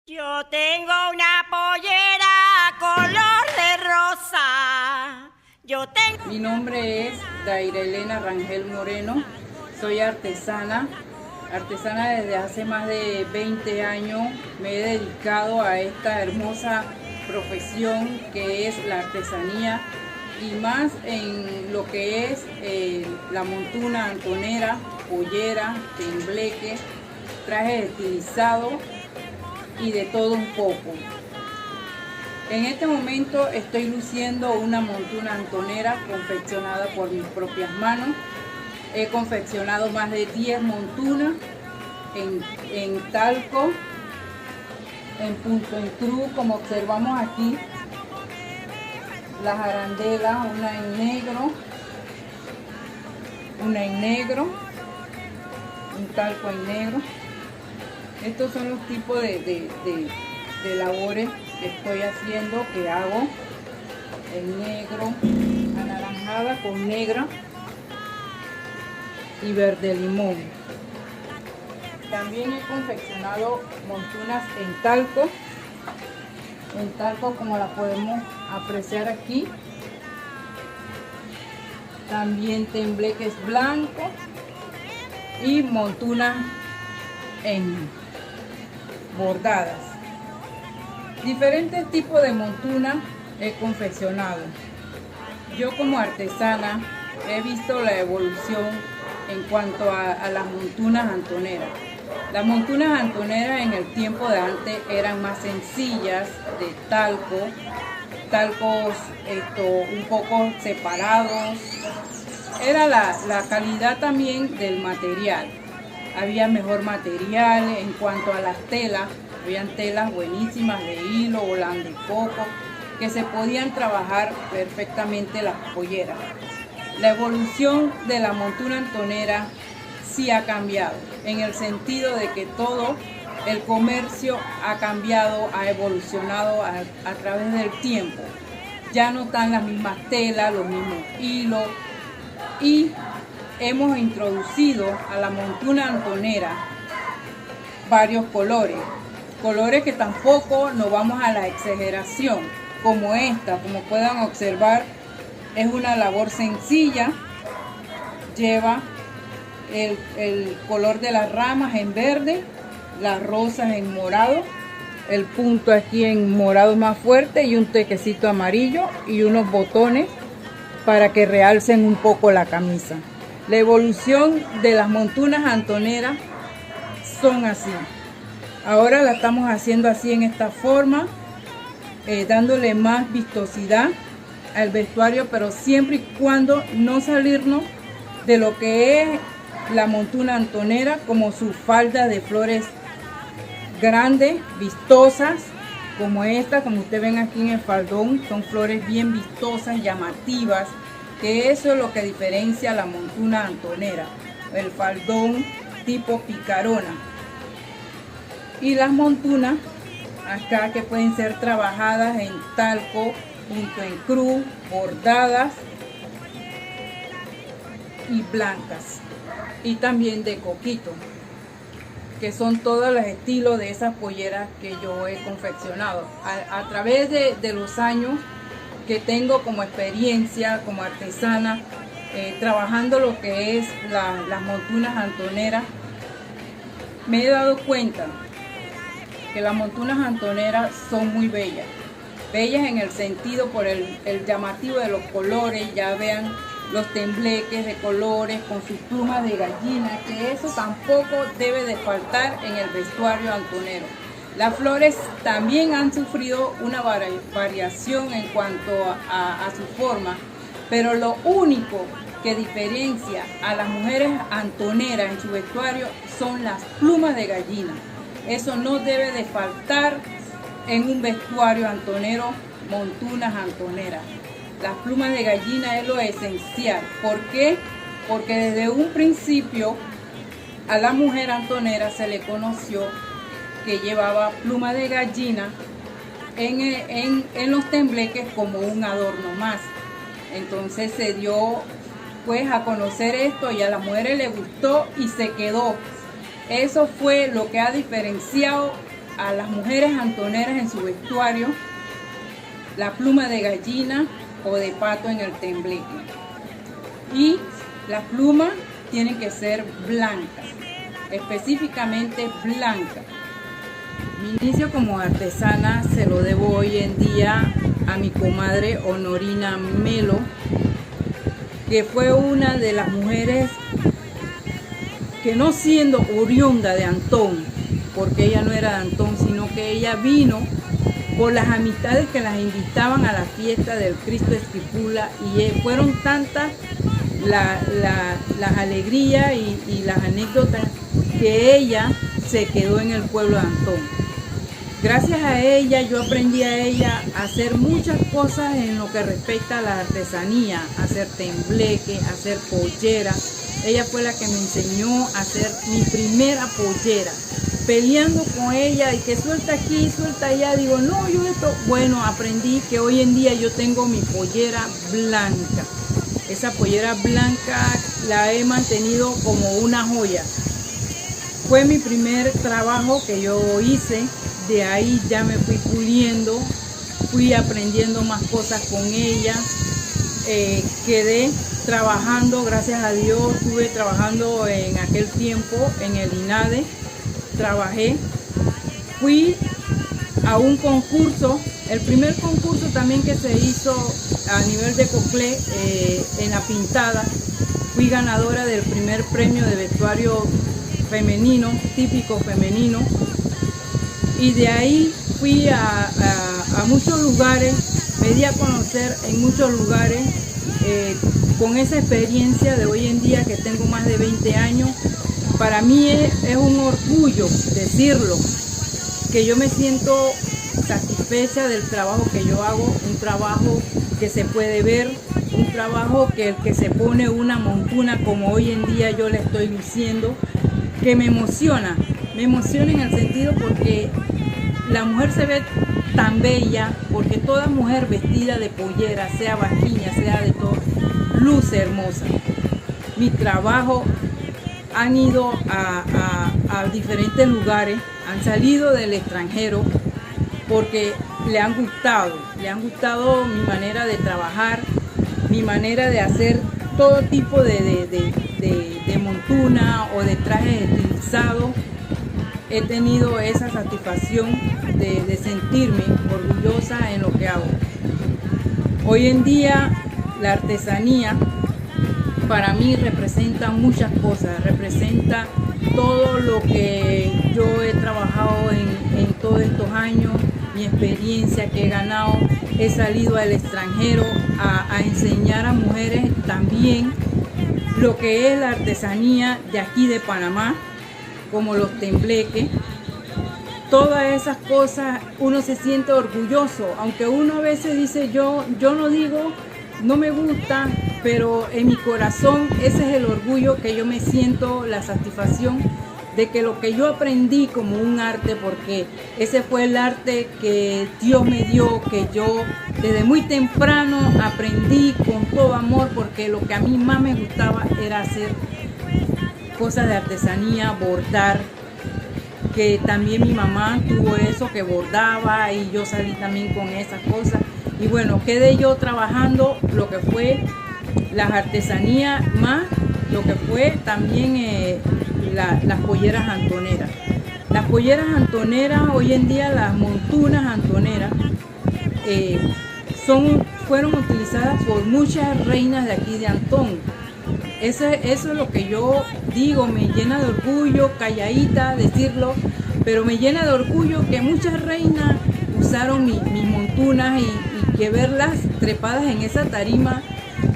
Yo tengo una pollera color de rosa. Mi nombre es Daira Elena Rangel Moreno, soy artesana desde hace más de 20 años. Me he dedicado a esta hermosa profesión que es la artesanía y más en lo que es la montuna antonera, pollera, tembleque, trajes estilizados y de todo un poco. En este momento estoy luciendo una montuna antonera confeccionada por mis propias manos. He confeccionado más de 10 montunas en talco, en punto en cruz, como observamos aquí. Las arandelas, una en negro, un talco en negro. Estos son los tipos de labores que estoy haciendo, que hago en negro, anaranjada con negra y verde limón. También he confeccionado montunas en talco como la podemos apreciar aquí. También tembleques blancos y montunas en bordadas. Diferentes tipos de montunas he confeccionado. Yo como artesana he visto la evolución en cuanto a las montunas antoneras. Las montunas antoneras en el tiempo de antes eran más sencillas, de talcos un poco separados. Era la calidad también del material. Había mejor material en cuanto a las telas. Habían telas buenísimas de hilo, volán de coco, que se podían trabajar perfectamente las polleras. La evolución de la montuna antonera sí ha cambiado, en el sentido de que todo el comercio ha cambiado, ha evolucionado a través del tiempo. Ya no están las mismas telas, los mismos hilos, y hemos introducido a la montuna antonera varios colores que tampoco nos vamos a la exageración, como esta. Como puedan observar, es una labor sencilla. Lleva el color de las ramas en verde, las rosas en morado, el punto aquí en morado más fuerte y un tequecito amarillo y unos botones para que realcen un poco la camisa. La evolución de las montunas antoneras son así. Ahora la estamos haciendo así, en esta forma, dándole más vistosidad al vestuario, pero siempre y cuando no salirnos de lo que es la montuna antonera, como su falda de flores grandes, vistosas, como esta, como ustedes ven aquí en el faldón. Son flores bien vistosas, llamativas, que eso es lo que diferencia la montuna antonera, el faldón tipo picarona. Y las montunas acá, que pueden ser trabajadas en talco, punto en cruz, bordadas y blancas, y también de coquito, que son todos los estilos de esas polleras que yo he confeccionado a través de los años que tengo como experiencia como artesana, trabajando lo que es las montunas antoneras. Me he dado cuenta que las montunas antoneras son muy bellas en el sentido por el llamativo de los colores. Ya vean los tembleques de colores con sus plumas de gallina, que eso tampoco debe de faltar en el vestuario antonero. Las flores también han sufrido una variación en cuanto a su forma, pero lo único que diferencia a las mujeres antoneras en su vestuario son las plumas de gallina. Eso no debe de faltar en un vestuario antonero, montunas antoneras. Las plumas de gallina es lo esencial. ¿Por qué? Porque desde un principio a la mujer antonera se le conoció que llevaba pluma de gallina en los tembleques como un adorno más. Entonces se dio pues a conocer esto y a las mujeres les gustó y se quedó. Eso fue lo que ha diferenciado a las mujeres antoneras en su vestuario la pluma de gallina o de pato en el tembleque. Y las plumas tienen que ser blancas, específicamente blancas. Mi inicio como artesana se lo debo hoy en día a mi comadre Honorina Melo, que fue una de las mujeres que, no siendo oriunda de Antón, porque ella no era de Antón, sino que ella vino por las amistades que las invitaban a la fiesta del Cristo Esquipula, y fueron tantas las alegrías y las anécdotas que ella se quedó en el pueblo de Antón. Gracias a ella yo aprendí a ella a hacer muchas cosas en lo que respecta a la artesanía, a hacer tembleque, a hacer pollera. Ella fue la que me enseñó a hacer mi primera pollera, peleando con ella y que suelta aquí, suelta allá. Digo, no, yo esto, bueno, aprendí que hoy en día yo tengo mi pollera blanca. Esa pollera blanca la he mantenido como una joya. Fue mi primer trabajo que yo hice. De ahí ya me fui puliendo, fui aprendiendo más cosas con ella. Quedé trabajando, gracias a Dios, estuve trabajando en aquel tiempo en el INADE. Trabajé, fui a un concurso, el primer concurso también que se hizo a nivel de Coclé, en la pintada. Fui ganadora del primer premio de vestuario femenino, típico femenino. Y de ahí fui a muchos lugares, me di a conocer en muchos lugares, con esa experiencia de hoy en día que tengo más de 20 años. Para mí es un orgullo decirlo, que yo me siento satisfecha del trabajo que yo hago, un trabajo que se puede ver, un trabajo que el que se pone una montuna como hoy en día yo le estoy luciendo, que me emociona en el sentido porque la mujer se ve tan bella, porque toda mujer vestida de pollera, sea vaquiña, sea de todo, luce hermosa. Mi trabajo han ido a diferentes lugares, han salido del extranjero porque le han gustado mi manera de trabajar, mi manera de hacer todo tipo de montuna o de trajes estilizados. He tenido esa satisfacción de sentirme orgullosa en lo que hago. Hoy en día la artesanía para mí representa muchas cosas, representa todo lo que yo he trabajado en todos estos años, mi experiencia que he ganado. He salido al extranjero a enseñar a mujeres también lo que es la artesanía de aquí de Panamá, como los tembleques. Todas esas cosas uno se siente orgulloso, aunque uno a veces dice yo no digo, no me gusta, pero en mi corazón ese es el orgullo que yo me siento, la satisfacción de que lo que yo aprendí como un arte, porque ese fue el arte que Dios me dio, que yo desde muy temprano aprendí con todo amor, porque lo que a mí más me gustaba era hacer cosas de artesanía, bordar, que también mi mamá tuvo eso, que bordaba, y yo salí también con esas cosas. Y bueno, quedé yo trabajando lo que fue las artesanías, más lo que fue también las polleras antoneras. Las polleras antoneras, hoy en día las montunas antoneras, fueron utilizadas por muchas reinas de aquí de Antón. Eso es lo que yo digo, me llena de orgullo, calladita decirlo, pero me llena de orgullo que muchas reinas usaron mis montunas, y que verlas trepadas en esa tarima,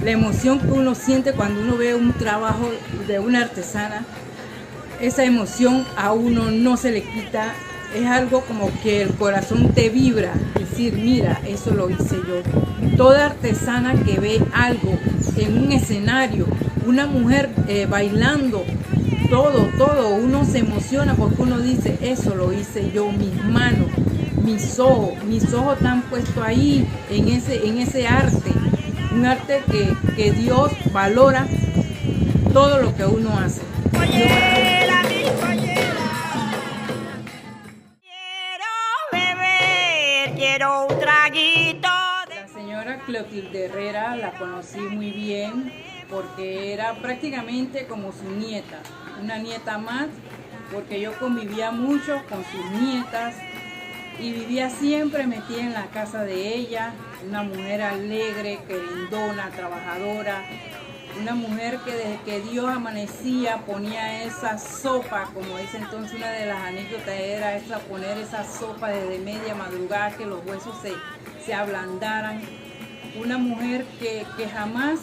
la emoción que uno siente cuando uno ve un trabajo de una artesana, esa emoción a uno no se le quita. Es algo como que el corazón te vibra, decir, mira, eso lo hice yo. Toda artesana que ve algo en un escenario, una mujer bailando, todo, uno se emociona porque uno dice, eso lo hice yo, mis manos, mis ojos están puestos ahí en ese arte, un arte que Dios valora todo lo que uno hace. Pollera, mi pollera. quiero un traguito. La señora Clotilde Herrera la conocí muy bien porque era prácticamente como su nieta, una nieta más, porque yo convivía mucho con sus nietas y vivía siempre metida en la casa de ella, una mujer alegre, querendona, trabajadora, una mujer que desde que Dios amanecía ponía esa sopa, como dice entonces una de las anécdotas era esa, poner esa sopa desde media madrugada que los huesos se ablandaran, una mujer que jamás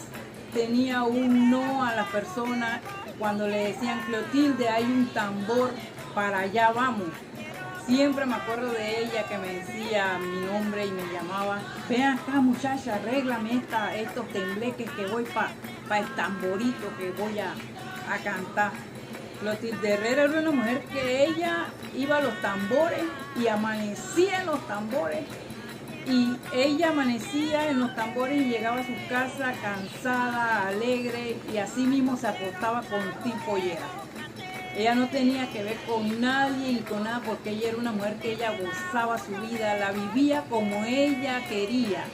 tenía un no a la persona cuando le decían Clotilde hay un tambor, para allá vamos. Siempre me acuerdo de ella que me decía mi nombre y me llamaba, ven acá muchacha, arréglame estos tembleques que voy para el tamborito que voy a cantar. Clotilde Herrera era una mujer que ella iba a los tambores y amanecía en los tambores. Y ella amanecía en los tambores y llegaba a su casa cansada, alegre, y así mismo se acostaba con pollera. Ella no tenía que ver con nadie ni con nada porque ella era una mujer que ella gozaba su vida, la vivía como ella quería.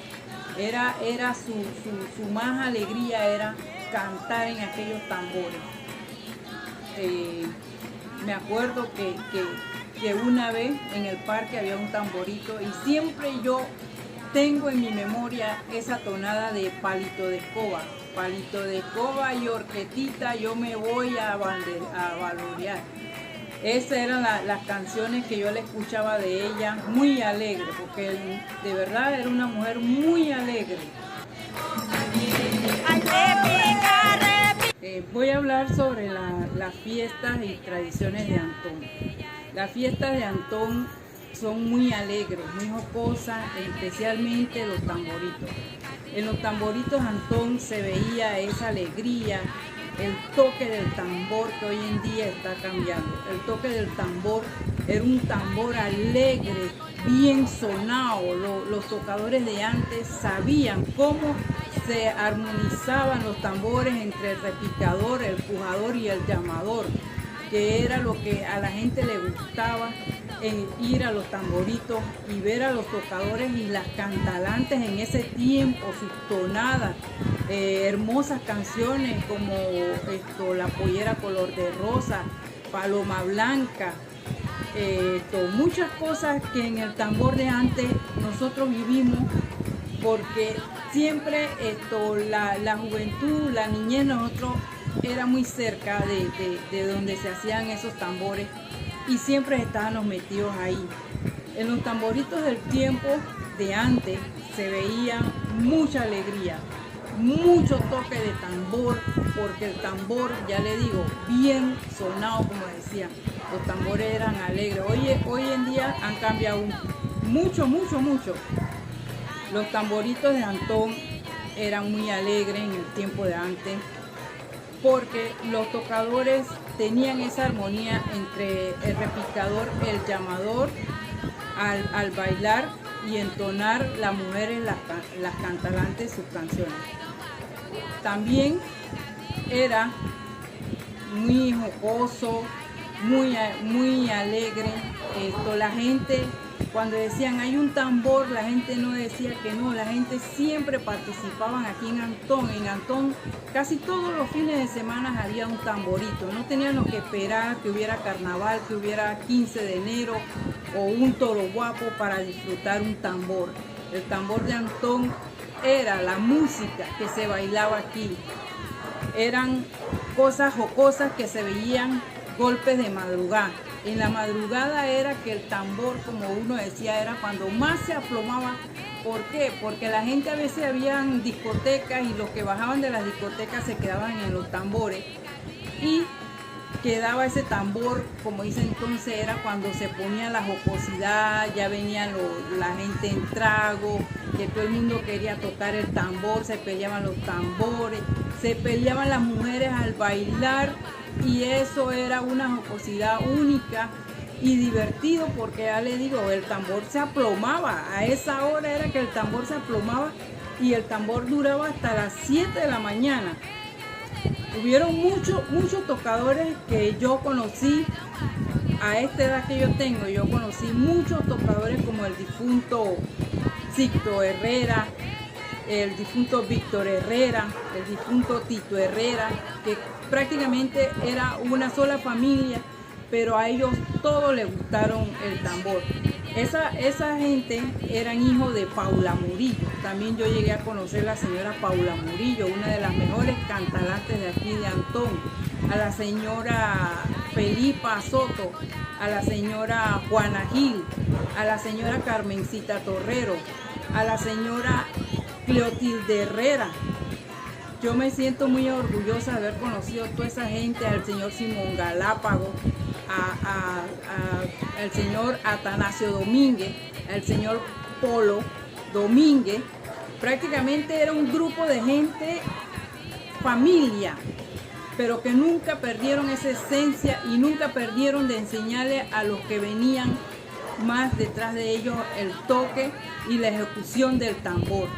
Era su más alegría era cantar en aquellos tambores. Me acuerdo que una vez en el parque había un tamborito y siempre yo tengo en mi memoria esa tonada de palito de escoba y horquetita, yo me voy a valorear. Esas eran las canciones que yo le escuchaba de ella, muy alegre, porque de verdad era una mujer muy alegre. Voy a hablar sobre las fiestas y tradiciones de Antón. Las fiestas de Antón son muy alegres, muy jocosas, especialmente los tamboritos. En los tamboritos Antón se veía esa alegría, el toque del tambor que hoy en día está cambiando. El toque del tambor era un tambor alegre, bien sonado. Los tocadores de antes sabían cómo se armonizaban los tambores entre el repicador, el pujador y el llamador, que era lo que a la gente le gustaba, ir a los tamboritos y ver a los tocadores y las cantalantes en ese tiempo, sus tonadas, hermosas canciones como La pollera color de rosa, Paloma Blanca, muchas cosas que en el tambor de antes nosotros vivimos, porque siempre la juventud, la niñez, nosotros era muy cerca de donde se hacían esos tambores y siempre estábamos metidos ahí. En los tamboritos del tiempo de antes se veía mucha alegría, mucho toque de tambor, porque el tambor, ya le digo, bien sonado, como decía, los tambores eran alegres. Hoy en día han cambiado mucho. Los tamboritos de Antón eran muy alegres en el tiempo de antes, porque los tocadores tenían esa armonía entre el repicador, el llamador, al bailar y entonar las mujeres, las cantalantes, sus canciones. También era muy jocoso, muy alegre. La gente, cuando decían hay un tambor, la gente no decía que no, la gente siempre participaban aquí en Antón. En Antón casi todos los fines de semana había un tamborito, no teníamos que esperar que hubiera carnaval, que hubiera 15 de enero o un toro guapo para disfrutar un tambor. El tambor de Antón era la música que se bailaba aquí, eran cosas jocosas que se veían, golpes de madrugada. En la madrugada era que el tambor, como uno decía, era cuando más se aplomaba. ¿Por qué? Porque la gente a veces habían discotecas y los que bajaban de las discotecas se quedaban en los tambores y quedaba ese tambor, como dice entonces, era cuando se ponía la jocosidad, ya venía la gente en trago, que todo el mundo quería tocar el tambor, se peleaban los tambores, se peleaban las mujeres al bailar. Y eso era una jocosidad única y divertido, porque ya le digo, el tambor se aplomaba. A esa hora era que el tambor se aplomaba y el tambor duraba hasta las 7 de la mañana. Hubieron muchos tocadores que yo conocí a esta edad que yo tengo. Yo conocí muchos tocadores como el difunto Sixto Herrera, el difunto Víctor Herrera, el difunto Tito Herrera, que prácticamente era una sola familia, pero a ellos todos les gustaron el tambor. Esa gente eran hijos de Paula Murillo. También yo llegué a conocer a la señora Paula Murillo, una de las mejores cantalantes de aquí de Antón, a la señora Felipa Soto, a la señora Juana Gil, a la señora Carmencita Torrero, a la señora Cleotilde Herrera. Yo me siento muy orgullosa de haber conocido a toda esa gente, al señor Simón Galápago, al señor Atanasio Domínguez, al señor Polo Domínguez. Prácticamente era un grupo de gente, familia, pero que nunca perdieron esa esencia y nunca perdieron de enseñarle a los que venían más detrás de ellos el toque y la ejecución del tambor.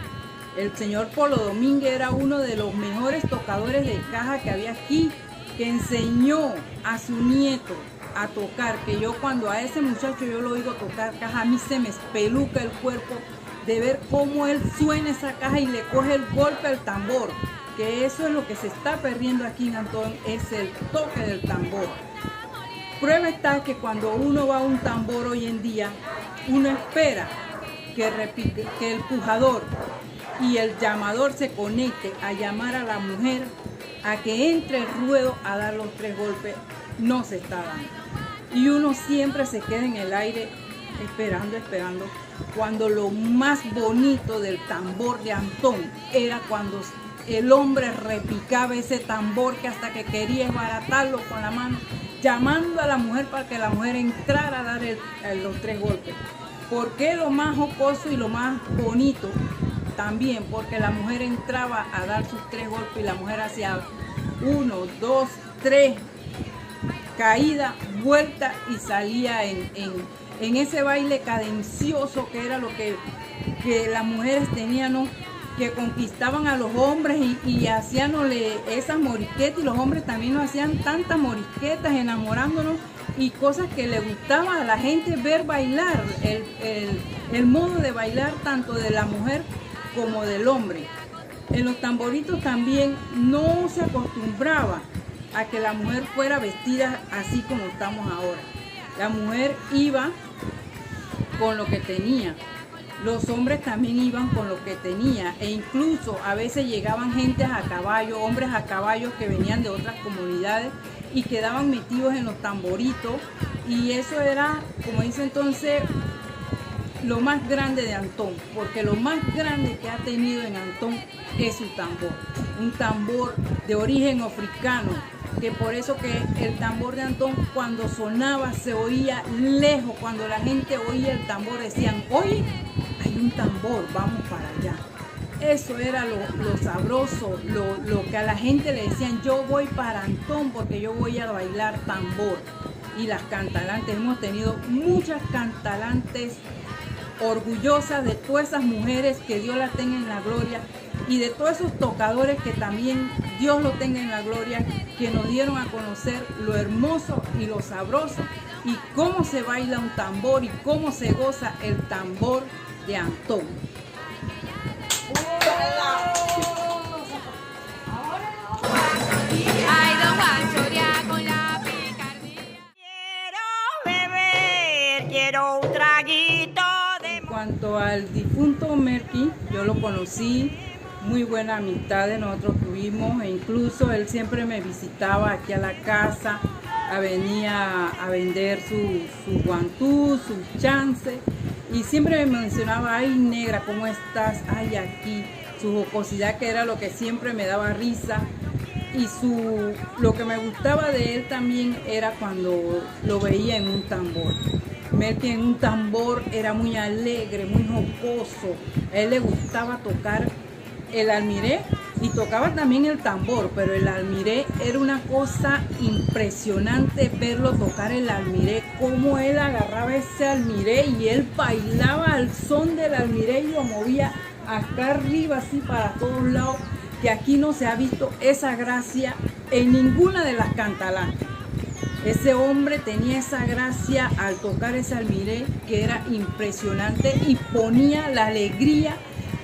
El señor Polo Domínguez era uno de los mejores tocadores de caja que había aquí, que enseñó a su nieto a tocar, que yo cuando a ese muchacho yo lo oigo tocar caja, a mí se me espeluca el cuerpo de ver cómo él suena esa caja y le coge el golpe al tambor, que eso es lo que se está perdiendo aquí en Antón, es el toque del tambor. Prueba está que cuando uno va a un tambor hoy en día, uno espera que el pujador y el llamador se conecte a llamar a la mujer a que entre el ruedo a dar los 3 golpes. No se está dando. Y uno siempre se queda en el aire esperando, cuando lo más bonito del tambor de Antón era cuando el hombre repicaba ese tambor, que hasta que quería desbaratarlo con la mano, llamando a la mujer para que la mujer entrara a dar los 3 golpes. ¿Por qué lo más jocoso y lo más bonito? También porque la mujer entraba a dar sus 3 golpes y la mujer hacía 1, 2, 3, caída, vuelta y salía en ese baile cadencioso que era lo que las mujeres tenían, ¿no? Que conquistaban a los hombres y hacíanle esas morisquetas, y los hombres también nos hacían tantas morisquetas enamorándonos y cosas que le gustaba a la gente ver bailar, el modo de bailar tanto de la mujer como del hombre. En los tamboritos también no se acostumbraba a que la mujer fuera vestida así como estamos ahora. La mujer iba con lo que tenía, los hombres también iban con lo que tenía, e incluso a veces llegaban gentes a caballo, hombres a caballo que venían de otras comunidades y quedaban metidos en los tamboritos, y eso era, como dice entonces, lo más grande de Antón, porque lo más grande que ha tenido en Antón es su tambor, un tambor de origen africano, que por eso que el tambor de Antón cuando sonaba se oía lejos, cuando la gente oía el tambor decían, oye, hay un tambor, vamos para allá. Eso era lo sabroso, lo que a la gente le decían, yo voy para Antón porque yo voy a bailar tambor. Y las cantalantes, hemos tenido muchas cantalantes orgullosas de todas esas mujeres, que Dios las tenga en la gloria, y de todos esos tocadores que también Dios lo tenga en la gloria, que nos dieron a conocer lo hermoso y lo sabroso y cómo se baila un tambor y cómo se goza el tambor de Antón. Ay, don Juan Soria con la picardía. Quiero beber, quiero un traguito de... En cuanto al difunto Merky, yo lo conocí, muy buena amistad de nosotros tuvimos, e incluso él siempre me visitaba aquí a la casa, venía a vender su guantú, su chance, y siempre me mencionaba, ay negra, ¿cómo estás? Ay, aquí, su jocosidad, que era lo que siempre me daba risa, y lo que me gustaba de él también era cuando lo veía en un tambor. Merky en un tambor era muy alegre, muy jocoso, a él le gustaba tocar el almiré y tocaba también el tambor, pero el almiré era una cosa impresionante verlo tocar el almiré, cómo él agarraba ese almiré y él bailaba al son del almiré y lo movía acá arriba así para todos lados, que aquí no se ha visto esa gracia en ninguna de las cantalantes. Ese hombre tenía esa gracia al tocar ese almiré que era impresionante y ponía la alegría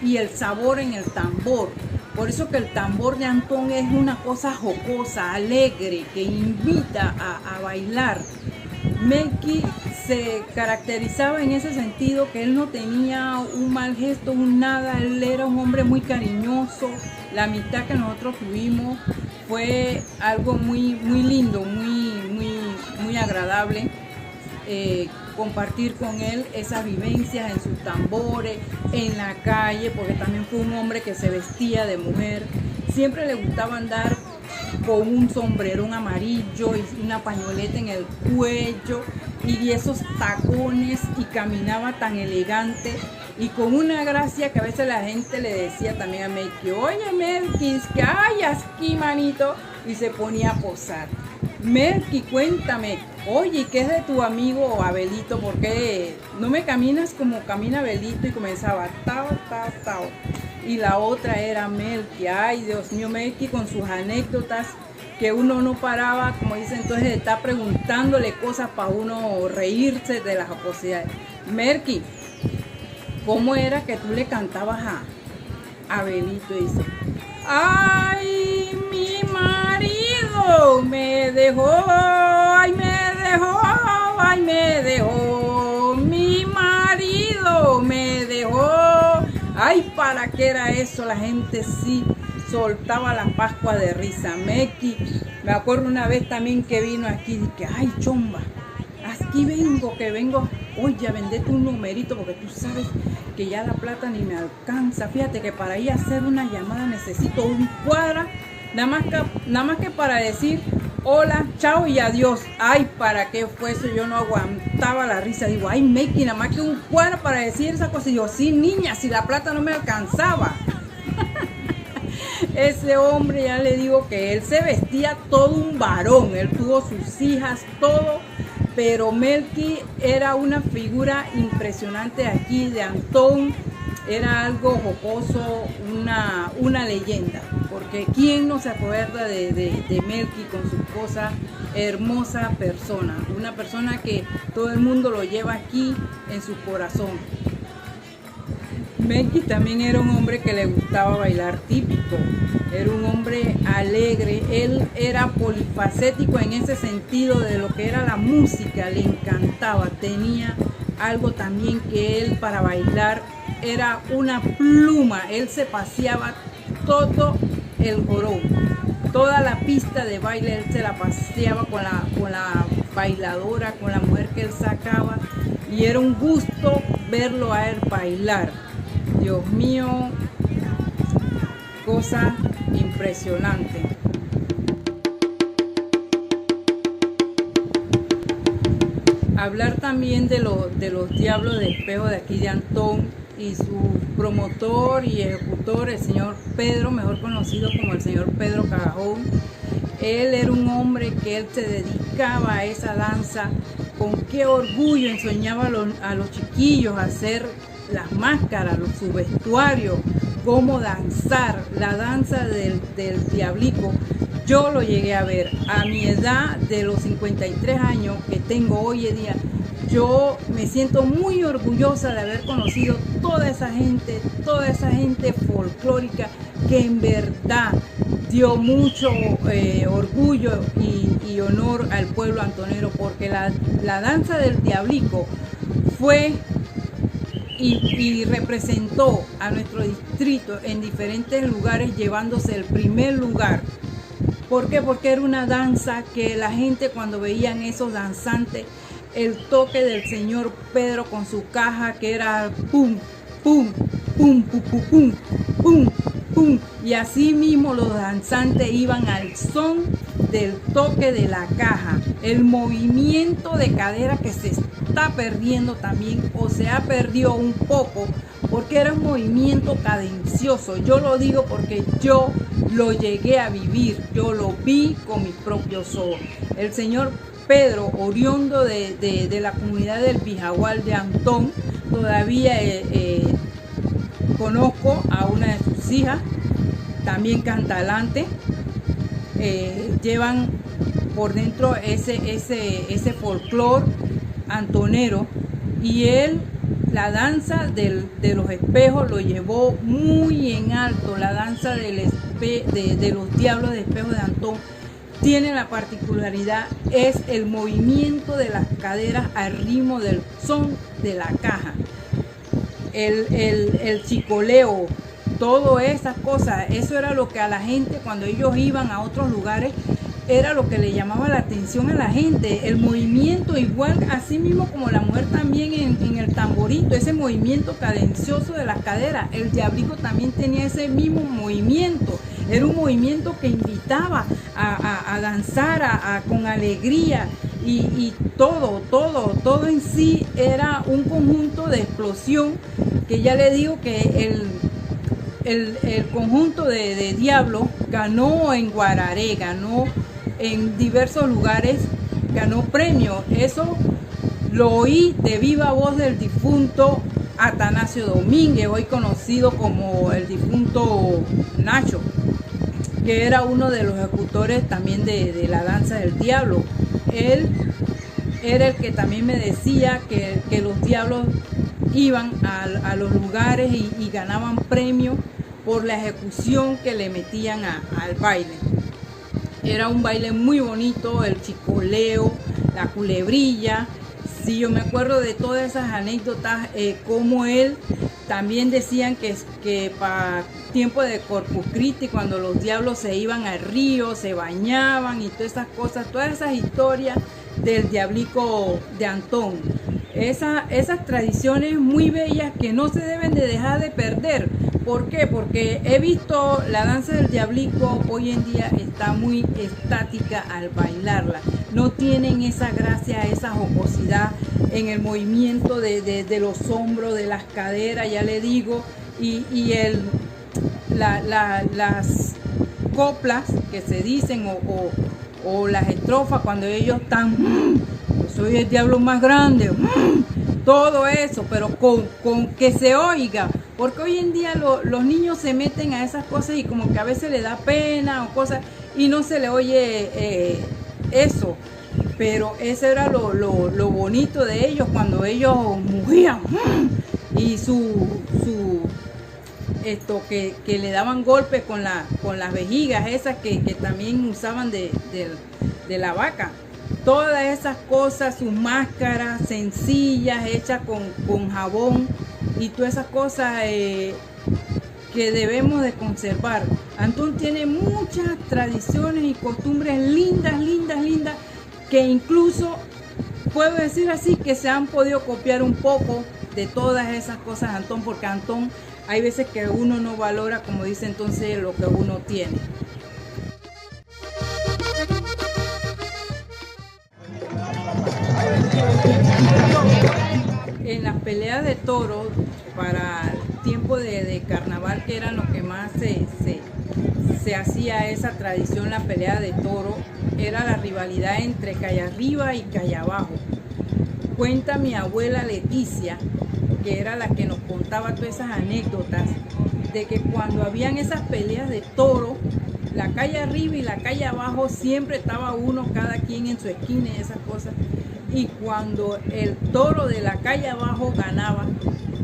y el sabor en el tambor. Por eso que el tambor de Antón es una cosa jocosa, alegre, que invita a bailar. Melqui se caracterizaba en ese sentido que él no tenía un mal gesto, un nada, él era un hombre muy cariñoso. La amistad que nosotros tuvimos fue algo muy lindo, muy agradable. Compartir con él esas vivencias en sus tambores, en la calle, porque también fue un hombre que se vestía de mujer. Siempre le gustaba andar con un sombrerón amarillo y una pañoleta en el cuello y esos tacones, y caminaba tan elegante y con una gracia que a veces la gente le decía también a Melqui: oye Melqui, que hay aquí, manito, y se ponía a posar. Melqui, cuéntame, oye, ¿qué es de tu amigo Abelito? ¿Por qué no me caminas como camina Abelito? Y comenzaba tao, tao, tao. Y la otra era Melqui. Ay, Dios mío, Melqui con sus anécdotas que uno no paraba, como dice entonces, de estar preguntándole cosas para uno reírse de las jocosidades. Melqui, ¿cómo era que tú le cantabas a Abelito? Dice: ay, mi marido me dejó, ay, me dejó, ay, me dejó, mi marido me dejó. Ay, ¿para qué era eso? La gente sí soltaba la Pascua de risa. Melqui, me acuerdo una vez también que vino aquí, dije: ay, chomba, aquí vengo, que vengo, oye, a venderte un numerito, porque tú sabes que ya la plata ni me alcanza. Fíjate que para ir a hacer una llamada necesito un cuadra, nada más que para decir hola, chao y adiós. Ay, ¿para qué fue eso? Yo no aguantaba la risa. Digo: ay, Melqui, nada más que un cuadra para decir esa cosa. Y yo: sí, niña, si la plata no me alcanzaba. Ese hombre, ya le digo que él se vestía todo un varón. Él tuvo sus hijas, todo. Pero Melqui era una figura impresionante aquí de Antón. Era algo jocoso, una leyenda. Porque ¿quién no se acuerda de Melqui con su cosa? Hermosa persona. Una persona que todo el mundo lo lleva aquí en su corazón. Melqui también era un hombre que le gustaba bailar típico. Era un hombre alegre. Él era polifacético en ese sentido de lo que era la música. Le encantaba. Tenía algo también que él para bailar era una pluma. Él se paseaba todo el jorón. Toda la pista de baile él se la paseaba con la bailadora, con la mujer que él sacaba. Y era un gusto verlo a él bailar. Dios mío, cosa impresionante. Hablar también de los diablos de espejo de aquí de Antón y su promotor y ejecutor, el señor Pedro, mejor conocido como el señor Pedro Cagajón. Él era un hombre que él se dedicaba a esa danza. Con qué orgullo enseñaba a los chiquillos a hacer las máscaras, su vestuario, cómo danzar, la danza del diablico. Yo lo llegué a ver a mi edad de los 53 años que tengo hoy en día. Yo me siento muy orgullosa de haber conocido toda esa gente folclórica que en verdad dio mucho orgullo y honor al pueblo antonero, porque la danza del diablico fue y representó a nuestro distrito en diferentes lugares, llevándose el primer lugar. ¿Por qué? Porque era una danza que la gente, cuando veían esos danzantes, el toque del señor Pedro con su caja, que era pum, pum, pum, pum, pum, pum, pum, pum, y así mismo los danzantes iban al son del toque de la caja. El movimiento de cadera que se está perdiendo también, o se ha perdido un poco, porque era un movimiento cadencioso. Yo lo digo porque yo lo llegué a vivir, yo lo vi con mis propios ojos. El señor Pedro, oriundo de la comunidad del Pijagual de Antón, todavía conozco a una de sus hijas, también canta alante. Llevan por dentro ese folclore antonero, y él la danza de los espejos lo llevó muy en alto. La danza de los diablos de espejos de Antón tiene la particularidad, es el movimiento de las caderas al ritmo del son de la caja, el chicoleo, todas esas cosas. Eso era lo que a la gente, cuando ellos iban a otros lugares, era lo que le llamaba la atención a la gente, el movimiento, igual así mismo como la mujer también en el tamborito, ese movimiento cadencioso de las caderas. El diablico también tenía ese mismo movimiento, era un movimiento que invitaba a danzar con alegría, y todo en sí era un conjunto de explosión, que ya le digo que el conjunto de Diablo ganó en Guararé, ganó en diversos lugares, ganó premios. Eso lo oí de viva voz del difunto Atanasio Domínguez, hoy conocido como el difunto Nacho, que era uno de los ejecutores también de la danza del diablo. Él era el que también me decía que los diablos iban a los lugares y ganaban premios por la ejecución que le metían al baile. Era un baile muy bonito, el chicoleo, la culebrilla. Sí, yo me acuerdo de todas esas anécdotas, como él también decían que para tiempo de Corpus Christi, cuando los diablos se iban al río, se bañaban y todas esas cosas, todas esas historias del diablico de Antón. Esas tradiciones muy bellas que no se deben de dejar de perder. ¿Por qué? Porque he visto la danza del diablico hoy en día está muy estática al bailarla. No tienen esa gracia, esa jocosidad en el movimiento de los hombros, de las caderas, ya le digo, y las coplas que se dicen o las estrofas cuando ellos están, soy el diablo más grande, todo eso, pero con que se oiga, porque hoy en día los niños se meten a esas cosas y como que a veces le da pena o cosas y no se le oye eso, pero eso era lo bonito de ellos cuando ellos mugían y que le daban golpes con las vejigas esas que también usaban de la vaca. Todas esas cosas, sus máscaras sencillas hechas con jabón y todas esas cosas que debemos de conservar. Antón tiene muchas tradiciones y costumbres lindas, que incluso puedo decir así que se han podido copiar un poco de todas esas cosas de Antón, porque Antón hay veces que uno no valora, como dice entonces, lo que uno tiene. En las peleas de toros, para el tiempo de carnaval, que era lo que más se hacía esa tradición, la pelea de toro, era la rivalidad entre calle arriba y calle abajo. Cuenta mi abuela Leticia, que era la que nos contaba todas esas anécdotas, de que cuando habían esas peleas de toro, la calle arriba y la calle abajo siempre estaba uno, cada quien en su esquina y esas cosas. Y cuando el toro de la calle abajo ganaba,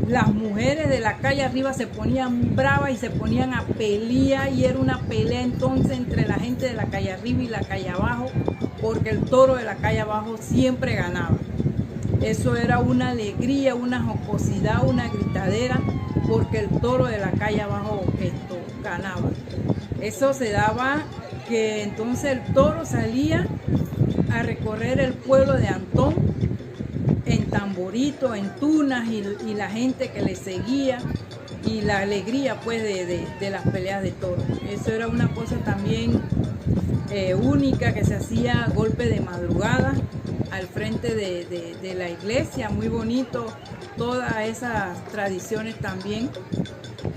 las mujeres de la calle arriba se ponían bravas y se ponían a pelear, y era una pelea entonces entre la gente de la calle arriba y la calle abajo, porque el toro de la calle abajo siempre ganaba. Eso era una alegría, una jocosidad, una gritadera, porque el toro de la calle abajo ganaba. Eso se daba que entonces el toro salía a recorrer el pueblo de Antón en tamborito, en tunas, y la gente que le seguía, y la alegría pues de las peleas de toros. Eso era una cosa también única, que se hacía golpe de madrugada al frente de la iglesia, muy bonito, todas esas tradiciones también.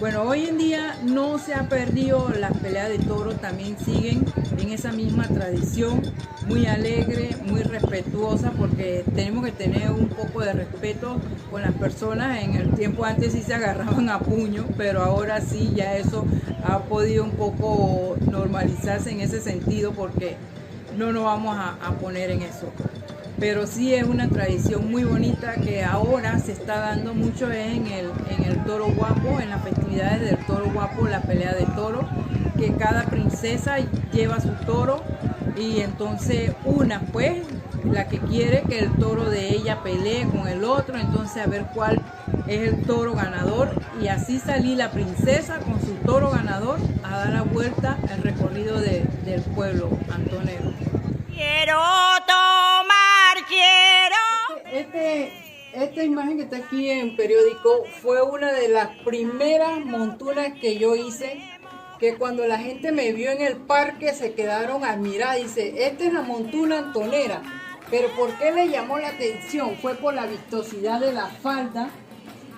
Bueno, hoy en día no se ha perdido las peleas de toros, también siguen en esa misma tradición, muy alegre, muy respetuosa, porque tenemos que tener un poco de respeto con las personas. En el tiempo antes sí se agarraban a puño, pero ahora sí ya eso ha podido un poco normalizarse en ese sentido, porque no nos vamos a poner en eso. Pero sí es una tradición muy bonita que ahora se está dando mucho en el Toro Guapo, en las festividades del Toro Guapo, la pelea de toro, que cada princesa lleva su toro y entonces una pues la que quiere que el toro de ella pelee con el otro, entonces a ver cuál es el toro ganador, y así salí la princesa con su toro ganador a dar la vuelta al recorrido del pueblo antonero. Quiero tomar, quiero. Esta imagen que está aquí en periódico fue una de las primeras montunas que yo hice, que cuando la gente me vio en el parque se quedaron admiradas. Dice, esta es la montuna antonera. Pero ¿por qué le llamó la atención? Fue por la vistosidad de la falda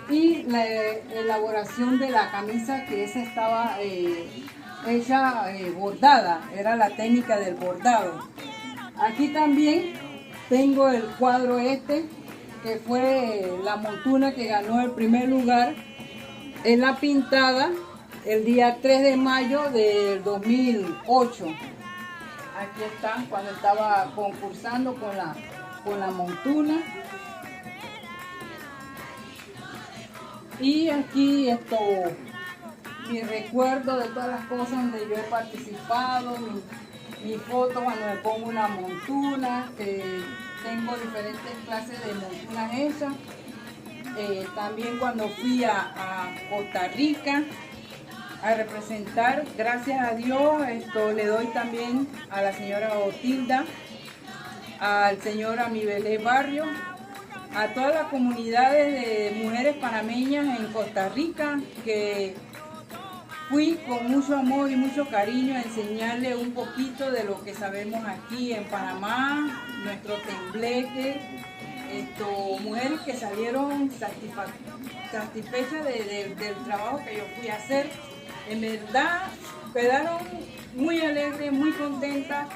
y la elaboración de la camisa, que esa estaba hecha bordada, era la técnica del bordado. Aquí también tengo el cuadro que fue la montuna que ganó el primer lugar en la pintada el día 3 de mayo del 2008. Aquí está, cuando estaba concursando con la montuna. Y aquí mi recuerdo de todas las cosas donde yo he participado, mi foto cuando me pongo una montuna, tengo diferentes clases de montunas hechas. También cuando fui a Costa Rica a representar, gracias a Dios, le doy también a la señora Otilda, al señor Amibelé Barrio, a todas las comunidades de mujeres panameñas en Costa Rica, que fui con mucho amor y mucho cariño a enseñarle un poquito de lo que sabemos aquí en Panamá, nuestro tembleque, mujeres que salieron satisfechas del trabajo que yo fui a hacer. En verdad quedaron muy alegres, muy contentas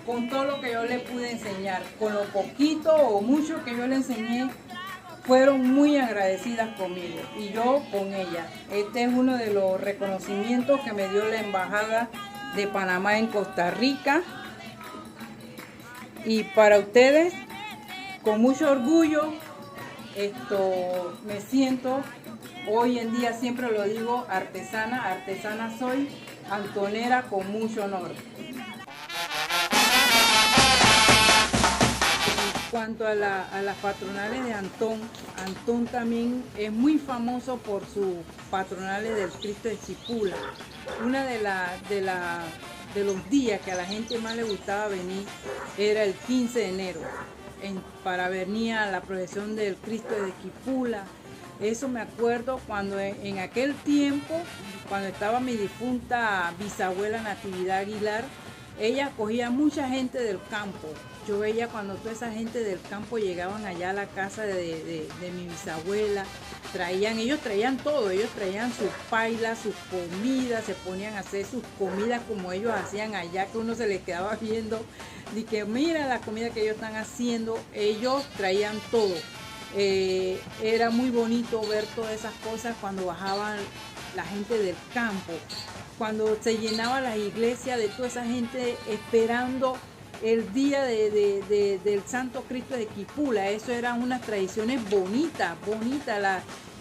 con todo lo que yo les pude enseñar. Con lo poquito o mucho que yo les enseñé, fueron muy agradecidas conmigo y yo con ellas. Este es uno de los reconocimientos que me dio la Embajada de Panamá en Costa Rica. Y para ustedes, con mucho orgullo, me siento, hoy en día siempre lo digo, artesana soy, antonera con mucho honor. En cuanto a las patronales de Antón también es muy famoso por sus patronales del Cristo de Chipula. Una de los días que a la gente más le gustaba venir era el 15 de enero, para venir a la procesión del Cristo de Chipula. Eso me acuerdo cuando en aquel tiempo, cuando estaba mi difunta bisabuela Natividad Aguilar, ella acogía mucha gente del campo. Yo veía cuando toda esa gente del campo llegaban allá a la casa de mi bisabuela, ellos traían todo, ellos traían sus pailas, sus comidas, se ponían a hacer sus comidas como ellos hacían allá, que uno se les quedaba viendo, y que mira la comida que ellos están haciendo, ellos traían todo. Era muy bonito ver todas esas cosas cuando bajaban la gente del campo, cuando se llenaban las iglesias de toda esa gente esperando el día del Santo Cristo de Chipula. Eso eran unas tradiciones bonitas.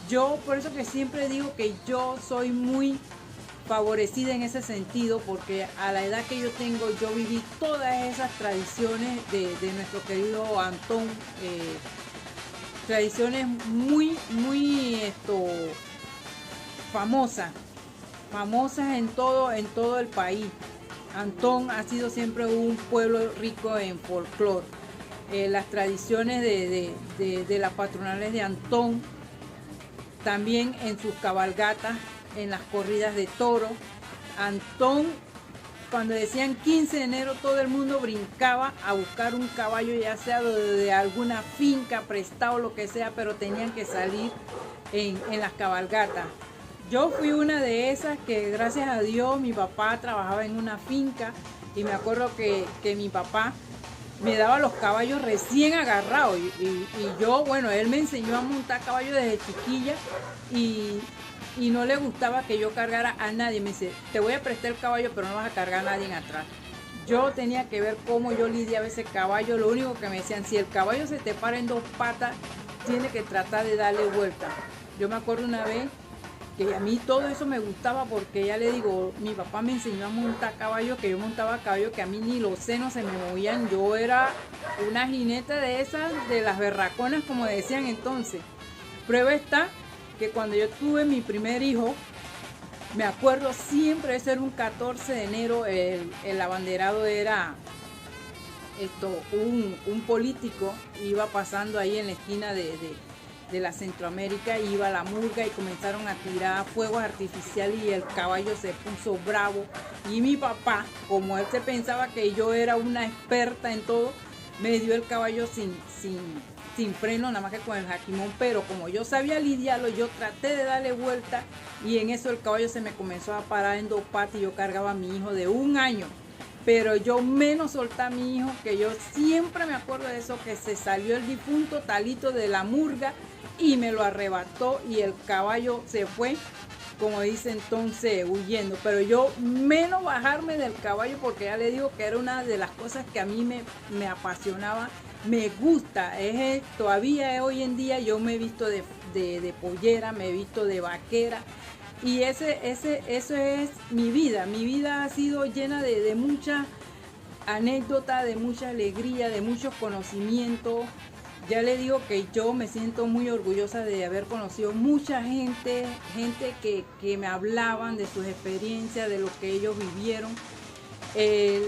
Yo por eso que siempre digo que yo soy muy favorecida en ese sentido, porque a la edad que yo tengo, yo viví todas esas tradiciones de nuestro querido Antón, tradiciones muy famosas en todo el país. Antón ha sido siempre un pueblo rico en folclore. Las tradiciones de las patronales de Antón, también en sus cabalgatas, en las corridas de toros. Antón, cuando decían 15 de enero, todo el mundo brincaba a buscar un caballo, ya sea de alguna finca, prestado, lo que sea, pero tenían que salir en las cabalgatas. Yo fui una de esas que, gracias a Dios, mi papá trabajaba en una finca y me acuerdo que mi papá me daba los caballos recién agarrados y yo, bueno, él me enseñó a montar caballos desde chiquilla y no le gustaba que yo cargara a nadie. Me dice, te voy a prestar el caballo, pero no vas a cargar a nadie atrás. yo tenía que ver cómo yo lidiaba ese caballo. Lo único que me decían, si el caballo se te para en dos patas, tiene que tratar de darle vuelta. Yo me acuerdo una vez que a mí todo eso me gustaba porque ya le digo, mi papá me enseñó a montar caballo, que yo montaba caballo, que a mí ni los senos se me movían. Yo era una jinete de esas, de las berraconas, como decían entonces. Prueba está que cuando yo tuve mi primer hijo, me acuerdo siempre, ese era un 14 de enero, el abanderado era un político, iba pasando ahí en la esquina de la Centroamérica, iba a la murga y comenzaron a tirar fuegos artificiales y el caballo se puso bravo. Y mi papá, como él se pensaba que yo era una experta en todo, me dio el caballo sin freno, nada más que con el jaquimón, pero como yo sabía lidiarlo, yo traté de darle vuelta y en eso el caballo se me comenzó a parar en dos patas y yo cargaba a mi hijo de 1 año. Pero yo menos solté a mi hijo, que yo siempre me acuerdo de eso, que se salió el difunto Talito de la murga y me lo arrebató y el caballo se fue, como dice entonces, huyendo. Pero yo menos bajarme del caballo, porque ya le digo que era una de las cosas que a mí me apasionaba, me gusta. Todavía hoy en día yo me he visto de pollera, me he visto de vaquera. Y eso es mi vida. Mi vida ha sido llena de muchas anécdotas, de mucha alegría, de muchos conocimientos. Ya le digo que yo me siento muy orgullosa de haber conocido mucha gente que me hablaban de sus experiencias, de lo que ellos vivieron.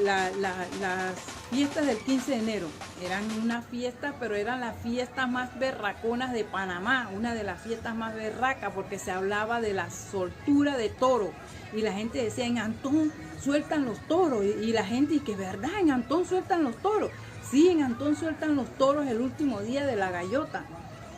Las fiestas del 15 de enero eran una fiesta, pero eran las fiestas más berraconas de Panamá, una de las fiestas más berracas, porque se hablaba de la soltura de toro y la gente decía, en Antón sueltan los toros, y la gente, y que verdad, en Antón sueltan los toros. Sí, en Antón sueltan los toros el último día de la gallota.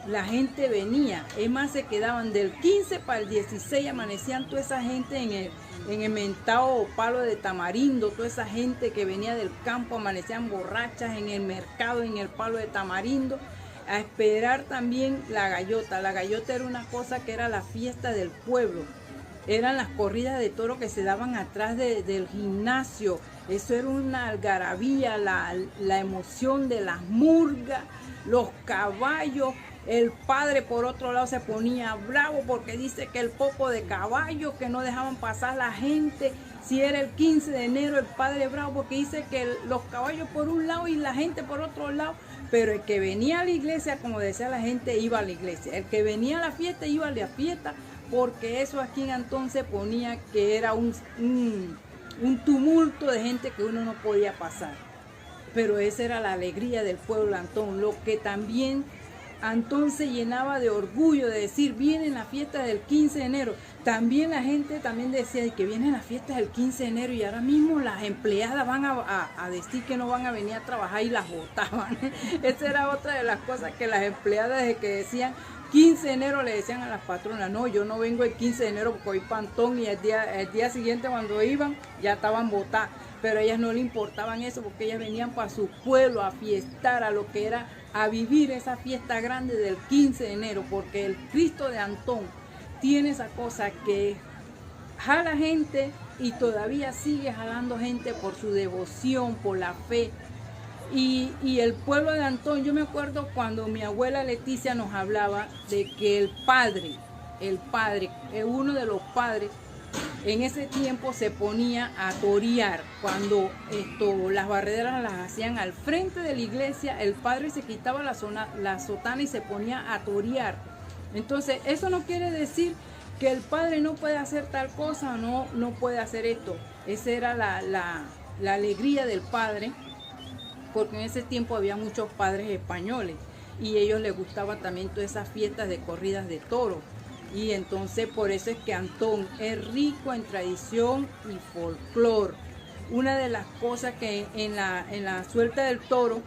La gente venía, es más, se quedaban del 15 para el 16, amanecían toda esa gente en el mentado palo de tamarindo, toda esa gente que venía del campo, amanecían borrachas en el mercado, en el palo de tamarindo, a esperar también la gallota. La gallota era una cosa que era la fiesta del pueblo, eran las corridas de toro que se daban atrás del gimnasio. Eso era una algarabía, la emoción de las murgas, los caballos. El padre por otro lado se ponía bravo porque dice que el poco de caballos que no dejaban pasar la gente. Si era el 15 de enero, el padre bravo porque dice que los caballos por un lado y la gente por otro lado. Pero el que venía a la iglesia, como decía la gente, iba a la iglesia. El que venía a la fiesta, iba a la fiesta, porque eso aquí en Antón se ponía que era un tumulto de gente que uno no podía pasar. Pero esa era la alegría del pueblo de Antón, lo que también Antón se llenaba de orgullo de decir, vienen las fiestas del 15 de enero. También la gente también decía que vienen las fiestas del 15 de enero y ahora mismo las empleadas van a decir que no van a venir a trabajar y las botaban. Esa era otra de las cosas que las empleadas de que decían 15 de enero le decían a las patronas, no, yo no vengo el 15 de enero porque voy para Antón, y el día siguiente cuando iban ya estaban botadas. Pero a ellas no le importaban eso porque ellas venían para su pueblo a fiestar, a lo que era, a vivir esa fiesta grande del 15 de enero, porque el Cristo de Antón tiene esa cosa que jala gente y todavía sigue jalando gente por su devoción, por la fe. Y el pueblo de Antón, yo me acuerdo cuando mi abuela Leticia nos hablaba de que el padre, uno de los padres, en ese tiempo se ponía a torear. Cuando las barreras las hacían al frente de la iglesia, el padre se quitaba la sotana y se ponía a torear. Entonces, eso no quiere decir que el padre no puede hacer tal cosa, no puede hacer esto. Esa era la alegría del padre, porque en ese tiempo había muchos padres españoles y a ellos les gustaba también todas esas fiestas de corridas de toros. Y entonces por eso es que Antón es rico en tradición y folclore. Una de las cosas que en la suelta del toro,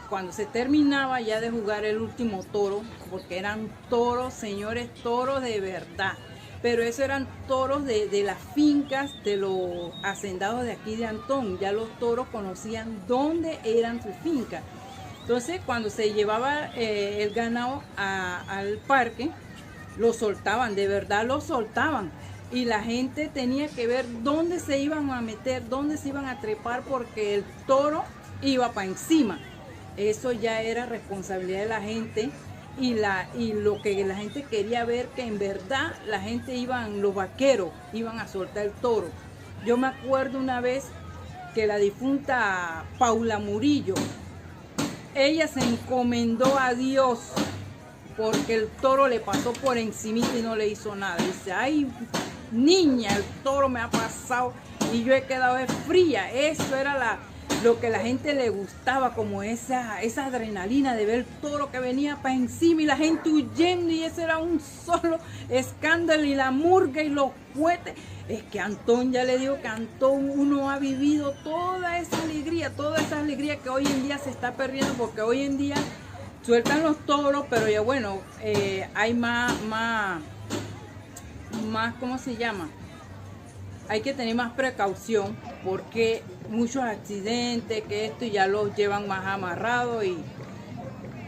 cuando se terminaba ya de jugar el último toro, porque eran toros, señores, toros de verdad, pero esos eran toros de las fincas de los hacendados de aquí de Antón. Ya los toros conocían dónde eran sus fincas. Entonces cuando se llevaba el ganado al parque, lo soltaban, de verdad lo soltaban. y la gente tenía que ver dónde se iban a meter, dónde se iban a trepar porque el toro iba para encima. Eso ya era responsabilidad de la gente y lo que la gente quería ver, que en verdad la gente los vaqueros iban a soltar el toro. Yo me acuerdo una vez que la difunta Paula Murillo, ella se encomendó a Dios porque el toro le pasó por encimita y no le hizo nada. Dice, ay niña, el toro me ha pasado y yo he quedado fría. Eso era lo que a la gente le gustaba, como esa adrenalina de ver el toro que venía para encima y la gente huyendo, y ese era un solo escándalo, y la murga y los cohetes. Es que Antón, ya le digo que Antón, uno ha vivido toda esa alegría que hoy en día se está perdiendo, porque hoy en día sueltan los toros, pero ya bueno, hay más, ¿cómo se llama? Hay que tener más precaución porque muchos accidentes, que esto ya los llevan más amarrados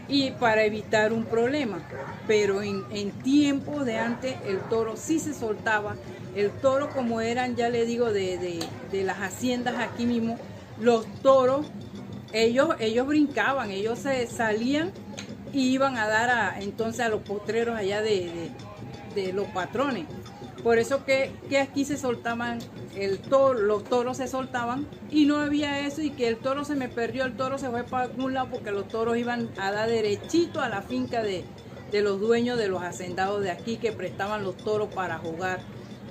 y para evitar un problema. Pero en tiempos de antes el toro sí se soltaba. El toro, como eran, ya le digo, de las haciendas aquí mismo, los toros, ellos brincaban, ellos se salían y iban a dar entonces a los potreros allá de los patrones. Por eso que aquí se soltaban los toros se soltaban y no había eso, y que el toro se me perdió, el toro se fue para algún lado, porque los toros iban a dar derechito a la finca de los dueños de los hacendados de aquí, que prestaban los toros para jugar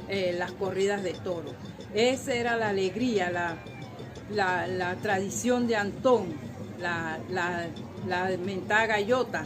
las corridas de toros. Esa era la alegría, la tradición de Antón, la mentada gallota.